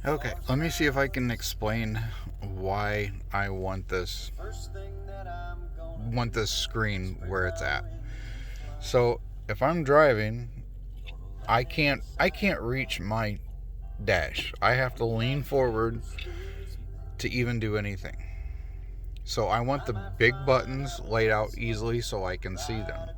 Okay, let me see if I can explain why I want this screen where it's at. So if I'm driving, I can't reach my dash. I have to lean forward to even do anything. So I want the big buttons laid out easily so I can see them.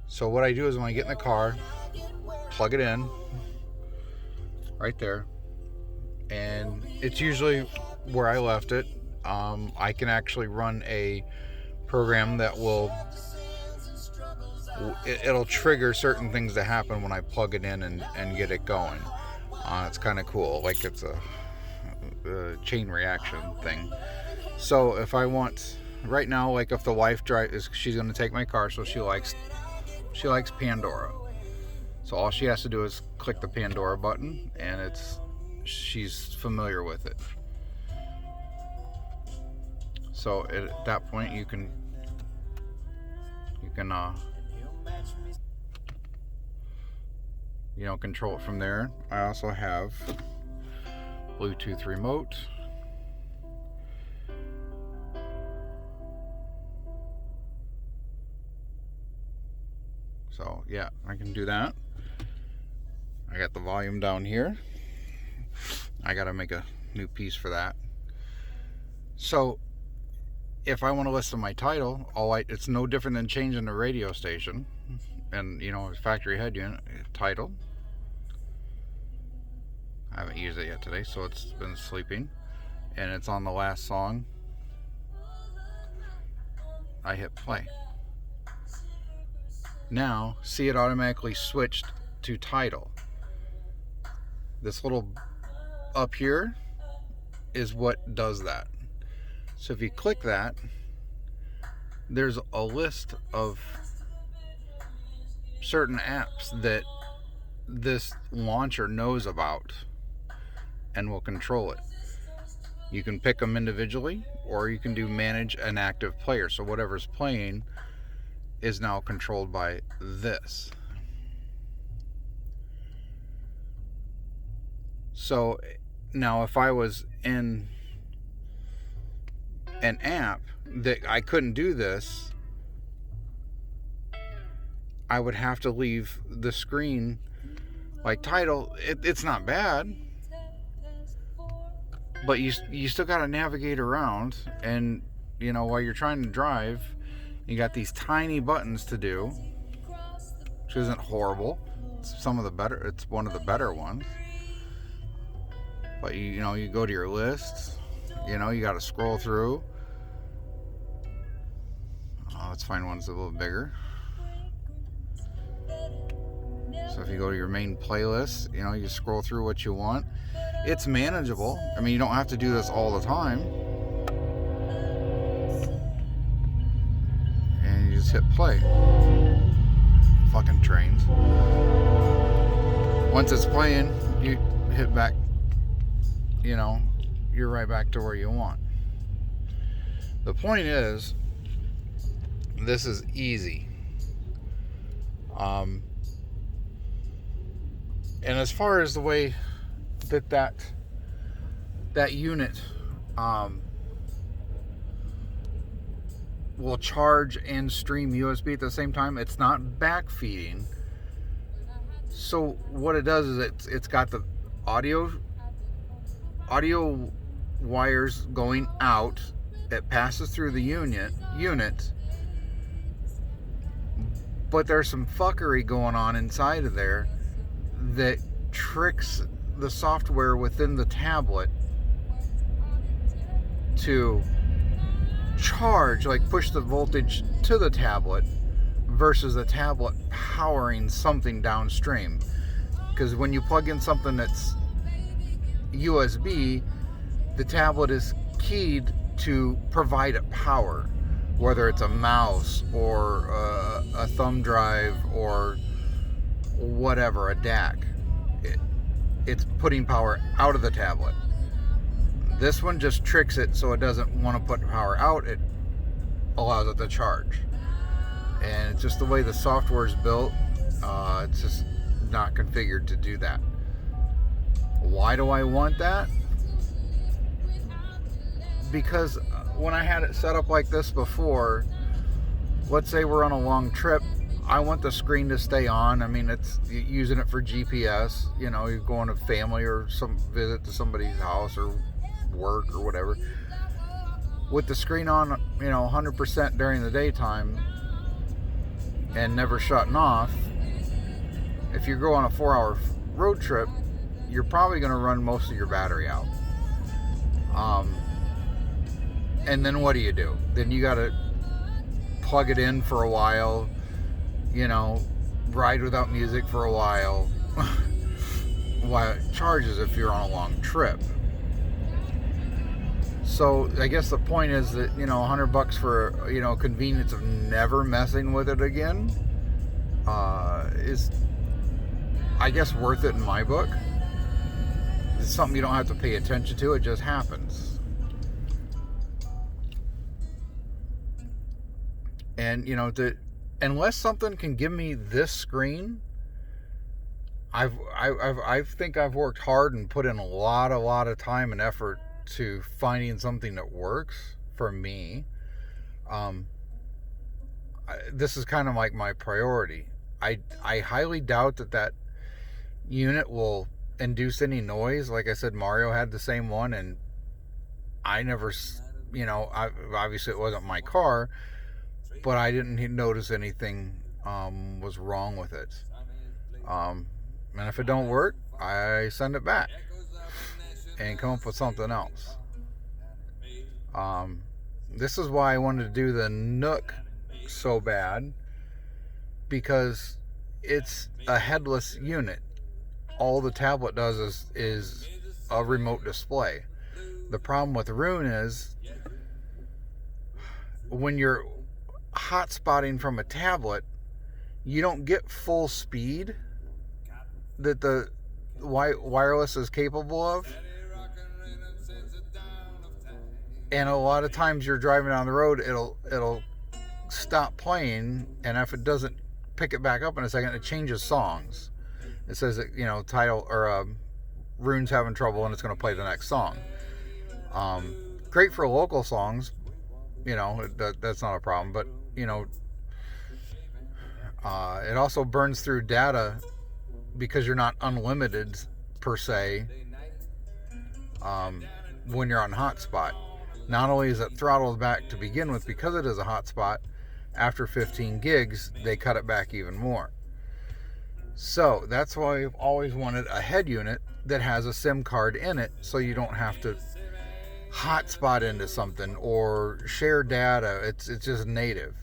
So what I do is when I get in the car, plug it in right there, and it's usually where I left it. I can actually run a program that it'll trigger certain things to happen when I plug it in and get it going. It's kind of cool, like it's a chain reaction thing. So if I want right now, like if the wife drives, she's going to take my car, so she likes Pandora. So all she has to do is click the Pandora button, and she's familiar with it. So at that point, you can control it from there. I also have Bluetooth remote. So yeah, I can do that. I got the volume down here. I gotta make a new piece for that. So if I want to listen to my title, it's no different than changing the radio station and factory head unit title. I haven't used it yet today, so it's been sleeping, and it's on the last song. I hit play. Now, see, it automatically switched to title. This little up here is what does that. So if you click that, there's a list of certain apps that this launcher knows about and will control it. You can pick them individually, or you can do manage an active player. So whatever's playing is now controlled by this. So now if I was in an app that I couldn't do this, I would have to leave the screen. Like title, it's not bad, but you still got to navigate around, and while you're trying to drive, you got these tiny buttons to do, which isn't horrible. It's one of the better ones. But you go to your lists, you got to scroll through. Let's find one that's a little bigger. So if you go to your main playlist, you scroll through what you want. It's manageable. I mean, you don't have to do this all the time. And you just hit play. Fucking trains. Once it's playing, you hit back, you're right back to where you want. The point is, this is easy. And as far as the way that unit will charge and stream USB at the same time, it's not backfeeding. So what it does is it's got the audio wires going out. It passes through the unit, but there's some fuckery going on inside of there that tricks the software within the tablet to charge, like push the voltage to the tablet versus the tablet powering something downstream. Because when you plug in something that's USB, the tablet is keyed to provide it power, whether it's a mouse or a thumb drive or whatever, a DAC. It's putting power out of the tablet. This one just tricks it so it doesn't want to put power out. It allows it to charge. And it's just the way the software is built. It's just not configured to do that. Why do I want that? Because when I had it set up like this before, let's say we're on a long trip, I want the screen to stay on. I mean, it's using it for GPS. You know, you're going to family or some visit to somebody's house or work or whatever. With the screen on, 100% during the daytime and never shutting off, if you go on a 4-hour road trip, you're probably going to run most of your battery out. And then what do? Then you got to plug it in for a while, ride without music for a while while it charges if you're on a long trip. So I guess the point is that, $100 for, convenience of never messing with it again is, I guess, worth it in my book. It's something you don't have to pay attention to. It just happens. And, unless something can give me this screen, I think I've worked hard and put in a lot of time and effort to finding something that works for me. This is kind of like my priority. I highly doubt that unit will induce any noise. Like I said, Mario had the same one, and I never, obviously it wasn't my car, but I didn't notice anything was wrong with it. And if it don't work, I send it back and come up with something else. This is why I wanted to do the Nook so bad, because it's a headless unit. All the tablet does is a remote display. The problem with Roon is when you're hotspotting from a tablet, you don't get full speed that the wireless is capable of. And a lot of times you're driving down the road, it'll stop playing, and if it doesn't pick it back up in a second, it changes songs. It says that, title or Roon's having trouble, and it's going to play the next song. Great for local songs, that's not a problem, but it also burns through data because you're not unlimited per se when you're on hotspot. Not only is it throttled back to begin with because it is a hotspot, after 15 gigs they cut it back even more. So that's why I've always wanted a head unit that has a SIM card in it, so you don't have to hotspot into something or share data. It's just native.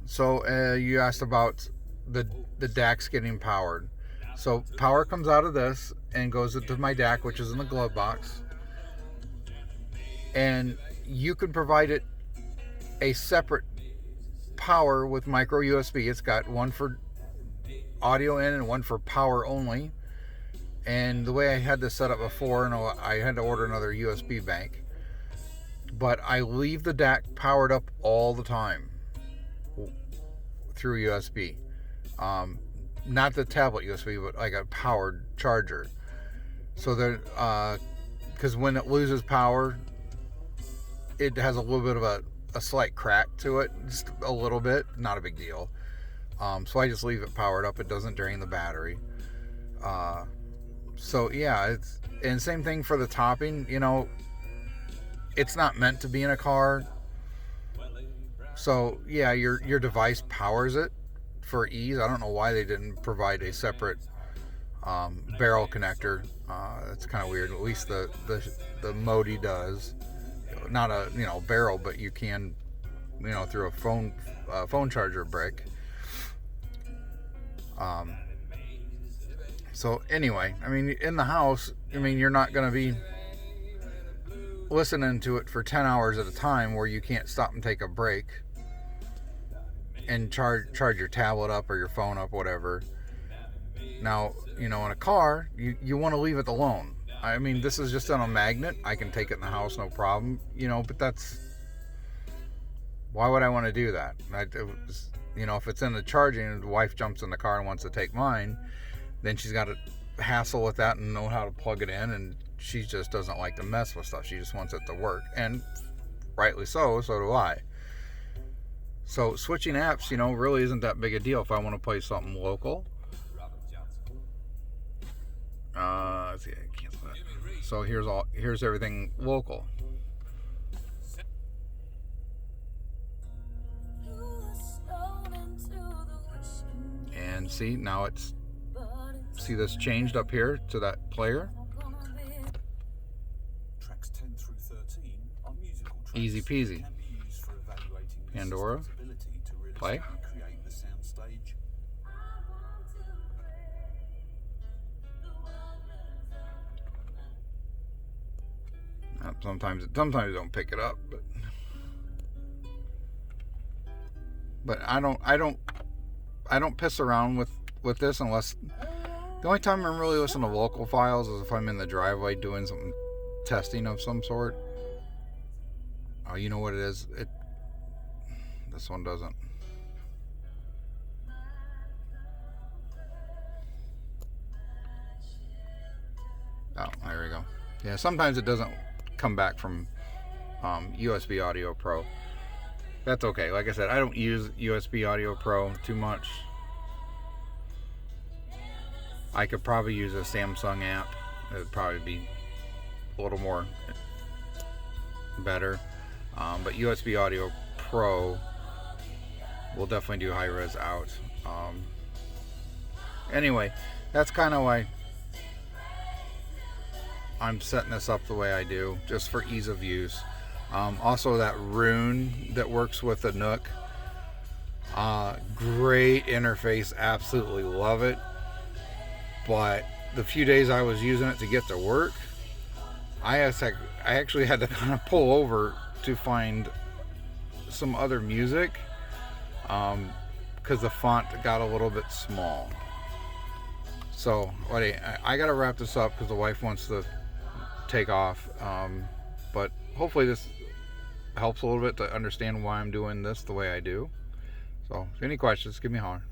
So you asked about the DACs getting powered. So power comes out of this and goes into my DAC, which is in the glove box, and you can provide it a separate power with micro USB. It's got one for audio in and one for power only. And the way I had this set up before, I had to order another USB bank, but I leave the DAC powered up all the time through USB. Not the tablet USB, but like a powered charger. So that, because when it loses power, it has a little bit of a slight crack to it, just a little bit, not a big deal. So I just leave it powered up. It doesn't drain the battery. So yeah, and same thing for the topping. It's not meant to be in a car. So yeah, your device powers it for ease. I don't know why they didn't provide a separate barrel connector. That's kind of weird. At least the Modi does. Not a barrel, but you can through a phone charger brick. So anyway, in the house, you're not going to be listening to it for 10 hours at a time where you can't stop and take a break and charge your tablet up or your phone up, whatever. Now, in a car, you want to leave it alone. This is just on a magnet. I can take it in the house, no problem. But why would I want to do that? If it's in the charging and the wife jumps in the car and wants to take mine, then she's got to hassle with that and know how to plug it in, and she just doesn't like to mess with stuff. She just wants it to work, and rightly so do I. So switching apps, really isn't that big a deal if I want to play something local. Let's see, I cancel that. So here's everything local. And see, now see this changed up here to that player. Tracks 10 through 13 are musical tracks. Easy peasy. Can be used for evaluating the Pandora. system's ability to Play. realistically create the sound stage. Sometimes it don't pick it up, but I don't piss around with this unless the only time I'm really listening to local files is if I'm in the driveway doing some testing of some sort. Oh, you know what it is? This one doesn't. Oh, there we go. Yeah, sometimes it doesn't come back from USB Audio Pro. That's okay. Like I said, I don't use USB Audio Pro too much. I could probably use a Samsung app. It would probably be a little more better. But USB Audio Pro will definitely do high res out. Anyway, that's kind of why I'm setting this up the way I do, just for ease of use. Also, that Rune that works with the Nook, great interface, absolutely love it. But the few days I was using it to get to work, I actually had to kind of pull over to find some other music, because the font got a little bit small. So, I gotta wrap this up because the wife wants to take off. But hopefully this helps a little bit to understand why I'm doing this the way I do. So, if any questions, give me a holler.